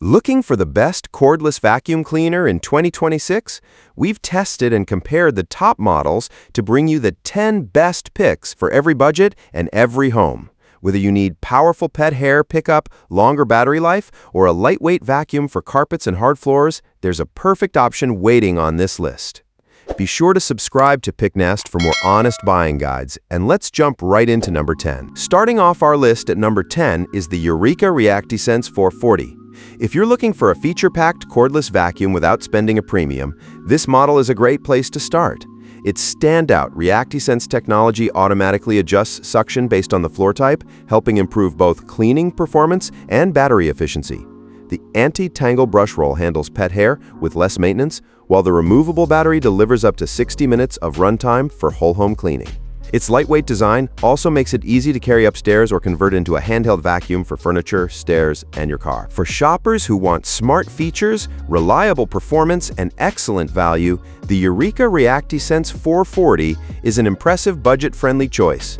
Looking for the best cordless vacuum cleaner in 2026? We've tested and compared the top models to bring you the 10 best picks for every budget and every home. Whether you need powerful pet hair pickup, longer battery life, or a lightweight vacuum for carpets and hard floors, there's a perfect option waiting on this list. Be sure to subscribe to PickNest for more honest buying guides, and let's jump right into number 10. Starting off our list at number 10 is the Eureka ReactiSense 440. If you're looking for a feature-packed cordless vacuum without spending a premium, this model is a great place to start. Its standout ReactiSense technology automatically adjusts suction based on the floor type, helping improve both cleaning performance and battery efficiency. The anti-tangle brush roll handles pet hair with less maintenance, while the removable battery delivers up to 60 minutes of runtime for whole home cleaning. Its lightweight design also makes it easy to carry upstairs or convert into a handheld vacuum for furniture, stairs, and your car. For shoppers who want smart features, reliable performance, and excellent value, the Eureka ReactiSense 440 is an impressive budget-friendly choice.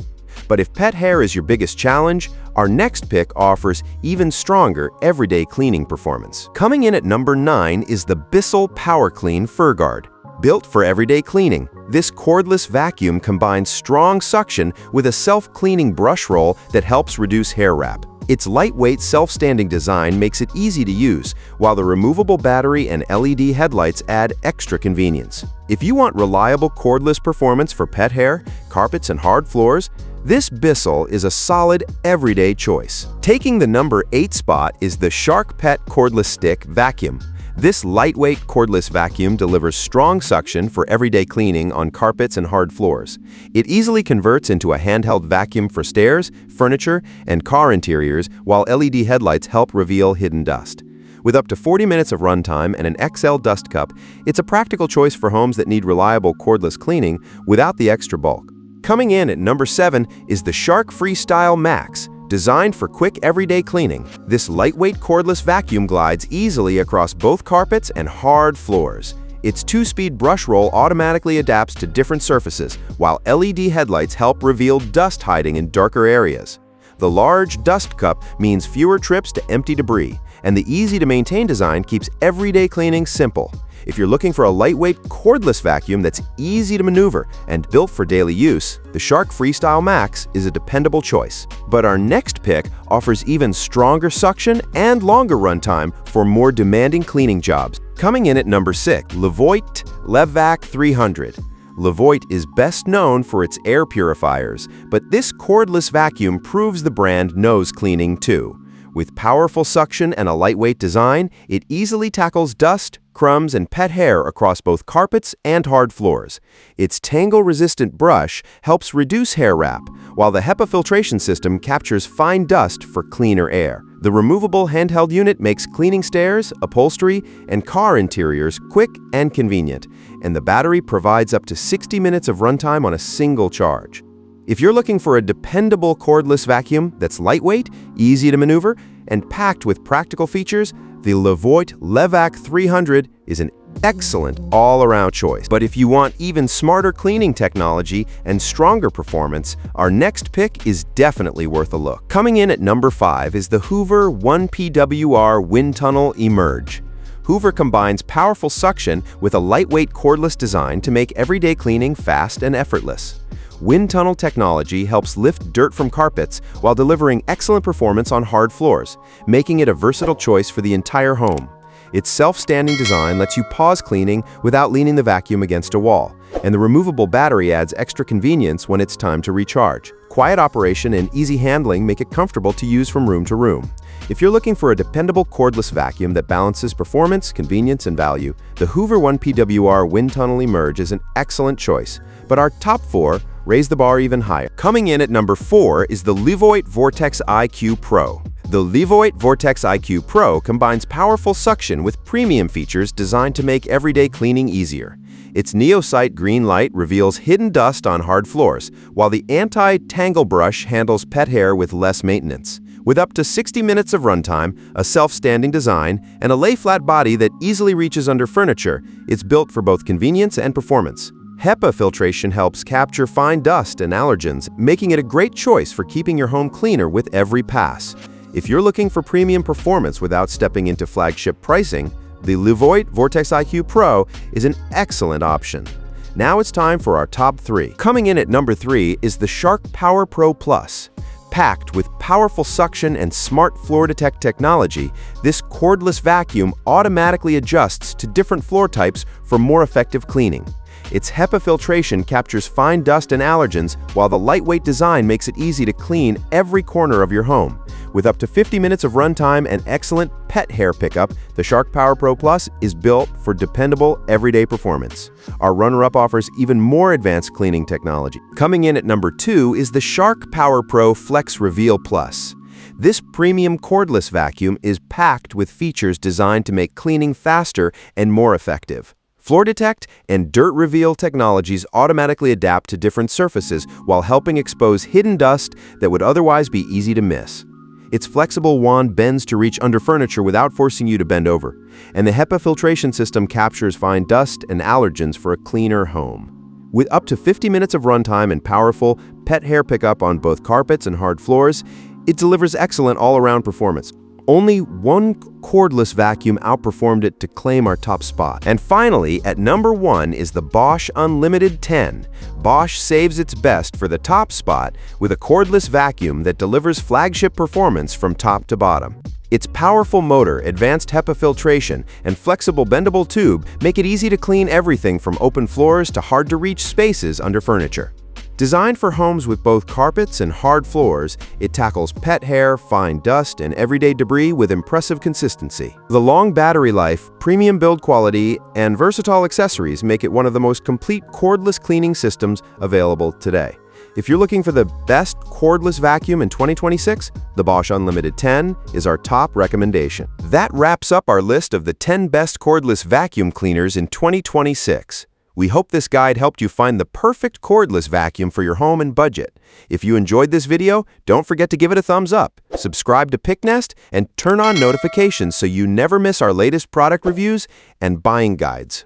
But if pet hair is your biggest challenge, our next pick offers even stronger everyday cleaning performance. Coming in at number 9 is the Bissell PowerClean FurGuard. Built for everyday cleaning, this cordless vacuum combines strong suction with a self-cleaning brush roll that helps reduce hair wrap. Its lightweight, self-standing design makes it easy to use, while the removable battery and LED headlights add extra convenience. If you want reliable cordless performance for pet hair, carpets, and hard floors, this Bissell is a solid, everyday choice. Taking the number 8 spot is the Shark Pet Cordless Stick Vacuum. This lightweight cordless vacuum delivers strong suction for everyday cleaning on carpets and hard floors. It easily converts into a handheld vacuum for stairs, furniture, and car interiors, while LED headlights help reveal hidden dust. With up to 40 minutes of runtime and an XL dust cup, it's a practical choice for homes that need reliable cordless cleaning without the extra bulk. Coming in at number 7 is the Shark Freestyle Max. Designed for quick everyday cleaning, this lightweight cordless vacuum glides easily across both carpets and hard floors. Its 2-speed brush roll automatically adapts to different surfaces, while LED headlights help reveal dust hiding in darker areas. The large dust cup means fewer trips to empty debris, and the easy-to-maintain design keeps everyday cleaning simple. If you're looking for a lightweight, cordless vacuum that's easy to maneuver and built for daily use, the Shark Freestyle Max is a dependable choice. But our next pick offers even stronger suction and longer runtime for more demanding cleaning jobs. Coming in at number 6, LEVOIT 300. LEVOIT is best known for its air purifiers, but this cordless vacuum proves the brand knows cleaning too. With powerful suction and a lightweight design, it easily tackles dust, crumbs, and pet hair across both carpets and hard floors. Its tangle-resistant brush helps reduce hair wrap, while the HEPA filtration system captures fine dust for cleaner air. The removable handheld unit makes cleaning stairs, upholstery, and car interiors quick and convenient, and the battery provides up to 60 minutes of runtime on a single charge. If you're looking for a dependable cordless vacuum that's lightweight, easy to maneuver, and packed with practical features, the LEVOIT 300 is an excellent all-around choice. But if you want even smarter cleaning technology and stronger performance, our next pick is definitely worth a look. Coming in at number 5 is the Hoover ONEPWR Wind Tunnel Emerge. Hoover combines powerful suction with a lightweight cordless design to make everyday cleaning fast and effortless. Wind tunnel technology helps lift dirt from carpets while delivering excellent performance on hard floors, making it a versatile choice for the entire home. Its self-standing design lets you pause cleaning without leaning the vacuum against a wall, and the removable battery adds extra convenience when it's time to recharge. Quiet operation and easy handling make it comfortable to use from room to room. If you're looking for a dependable cordless vacuum that balances performance, convenience, and value, the Hoover ONEPWR Wind Tunnel Emerge is an excellent choice. But our top 4 raise the bar even higher. Coming in at number 4 is the LEVOIT VortexIQ Pro. The LEVOIT VortexIQ Pro combines powerful suction with premium features designed to make everyday cleaning easier. Its Neosite green light reveals hidden dust on hard floors, while the anti-tangle brush handles pet hair with less maintenance. With up to 60 minutes of runtime, a self-standing design, and a lay-flat body that easily reaches under furniture, it's built for both convenience and performance. HEPA filtration helps capture fine dust and allergens, making it a great choice for keeping your home cleaner with every pass. If you're looking for premium performance without stepping into flagship pricing, the LEVOIT VortexIQ Pro is an excellent option. Now it's time for our top 3. Coming in at number 3 is the Shark PowerPro Plus. Packed with powerful suction and smart floor detect technology, this cordless vacuum automatically adjusts to different floor types for more effective cleaning. Its HEPA filtration captures fine dust and allergens, while the lightweight design makes it easy to clean every corner of your home. With up to 50 minutes of runtime and excellent pet hair pickup, the Shark PowerPro Plus is built for dependable, everyday performance. Our runner-up offers even more advanced cleaning technology. Coming in at number 2 is the Shark PowerPro Flex Reveal Plus. This premium cordless vacuum is packed with features designed to make cleaning faster and more effective. Floor Detect and Dirt Reveal technologies automatically adapt to different surfaces while helping expose hidden dust that would otherwise be easy to miss. Its flexible wand bends to reach under furniture without forcing you to bend over, and the HEPA filtration system captures fine dust and allergens for a cleaner home. With up to 50 minutes of runtime and powerful pet hair pickup on both carpets and hard floors, it delivers excellent all-around performance. Only one cordless vacuum outperformed it to claim our top spot. And finally, at number 1 is the Bosch Unlimited 10. Bosch saves its best for the top spot with a cordless vacuum that delivers flagship performance from top to bottom. Its powerful motor, advanced HEPA filtration, and flexible bendable tube make it easy to clean everything from open floors to hard-to-reach spaces under furniture. Designed for homes with both carpets and hard floors, it tackles pet hair, fine dust, and everyday debris with impressive consistency. The long battery life, premium build quality, and versatile accessories make it one of the most complete cordless cleaning systems available today. If you're looking for the best cordless vacuum in 2026, the Bosch Unlimited 10 is our top recommendation. That wraps up our list of the 10 best cordless vacuum cleaners in 2026. We hope this guide helped you find the perfect cordless vacuum for your home and budget. If you enjoyed this video, don't forget to give it a thumbs up, subscribe to PickNest, and turn on notifications so you never miss our latest product reviews and buying guides.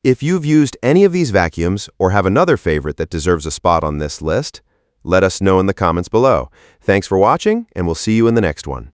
If you've used any of these vacuums or have another favorite that deserves a spot on this list, let us know in the comments below. Thanks for watching, and we'll see you in the next one.